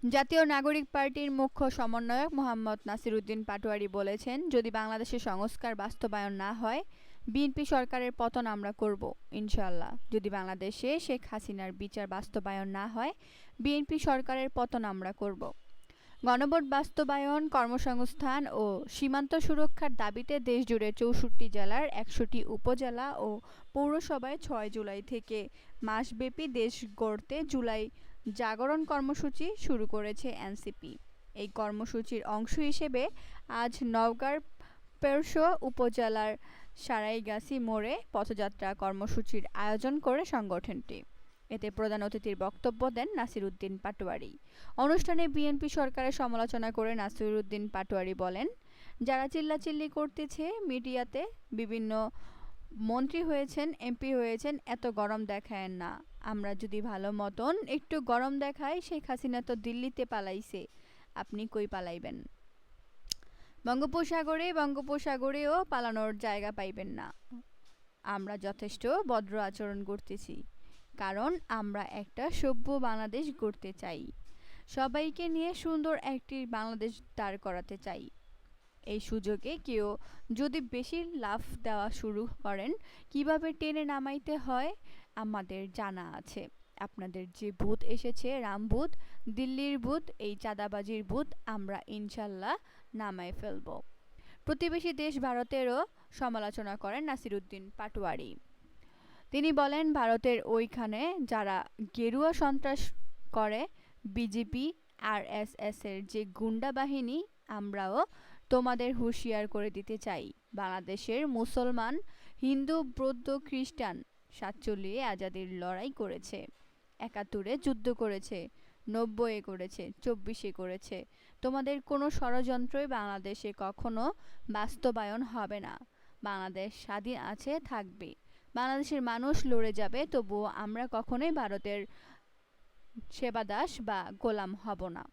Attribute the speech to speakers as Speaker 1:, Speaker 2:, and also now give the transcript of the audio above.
Speaker 1: জাতীয় নাগরিক পার্টির মুখ্য সমন্বয়ক মোহাম্মদ নাসিরউদ্দিন পাটোয়ারী বলেছেন, যদি বাংলাদেশের সংস্কার বাস্তবায়ন না হয়, বিএনপি সরকারের পতন আমরা করব ইনশাআল্লাহ। যদি বাংলাদেশে শেখ হাসিনার বিচার বাস্তবায়ন না হয়, বিএনপি সরকারের পতন আমরা করব। গণভোট বাস্তবায়ন, কর্মসংস্থান ও সীমান্ত সুরক্ষার দাবিতে দেশজুড়ে ৬৪ জেলার ১০০টি উপজেলা ও পৌরসভায় ৬ জুলাই থেকে মাসব্যাপী দেশ গড়তে জুলাই জাগরণ কর্মসূচি শুরু করেছে এনসিপি। এই কর্মসূচির অংশ হিসেবে আজ নওগাঁর পেরশো উপজেলার সারাইগাছি মোড়ে পথযাত্রা কর্মসূচির আয়োজন করে সংগঠনটি। এতে প্রধান অতিথির বক্তব্য দেন নাসিরউদ্দিন পাটোয়ারী। অনুষ্ঠানে বিএনপি সরকারের সমালোচনা করে নাসিরউদ্দিন পাটোয়ারী বলেন, যারা চিল্লাচিল্লি করতেছে মিডিয়াতে, বিভিন্ন মন্ত্রী হয়েছেন, এমপি হয়েছেন, এত গরম দেখায়েন না। আমরা যদি ভালো মতন একটু গরম দেখাই, শেখ হাসিনা তো দিল্লিতে পালাইছে, আপনি কই পালাইবেন? বঙ্গোপসাগরেও পালানোর জায়গা পাইবেন না। আমরা যথেষ্ট ভদ্র আচরণ করতেছি, কারণ আমরা একটা সভ্য বাংলাদেশ গড়তে চাই। সবাইকে নিয়ে সুন্দর একটি বাংলাদেশ দাঁড় করাতে চাই। এই সুযোগে কেউ যদি বেশি লাফ দেওয়া শুরু করেন, কিভাবে টেনে নামাইতে হয় আমাদের জানা আছে। আপনাদের যে ভূত এসেছে, রামভূত, দিল্লির ভূত, এই চাঁদাবাজির ভূত আমরা ইনশাল্লাহ নামাই ফেলব। প্রতিবেশী দেশ ভারতেরও সমালোচনা করেন নাসিরউদ্দিন পাটোয়ারী। তিনি বলেন, ভারতের ওইখানে যারা গেরুয়া সন্ত্রাস করে, বিজেপি আরএসএস এর যে গুন্ডা বাহিনী, আমরাও তোমাদের হুঁশিয়ার করে দিতে চাই। বাংলাদেশের মুসলমান, হিন্দু, বৌদ্ধ, খ্রিস্টান ৪৭ আজাদির লড়াই করেছে, ৭১-এ যুদ্ধ করেছে, ৯০-এ করেছে, ২৪-এ করেছে। তোমাদের কোনো ষড়যন্ত্রই বাংলাদেশে কখনো বাস্তবায়ন হবে না। বাংলাদেশ স্বাধীন আছে, থাকবে। বাংলাদেশের মানুষ লড়ে যাবে, তবুও আমরা কখনোই ভারতের সেবাদাস বা গোলাম হব না।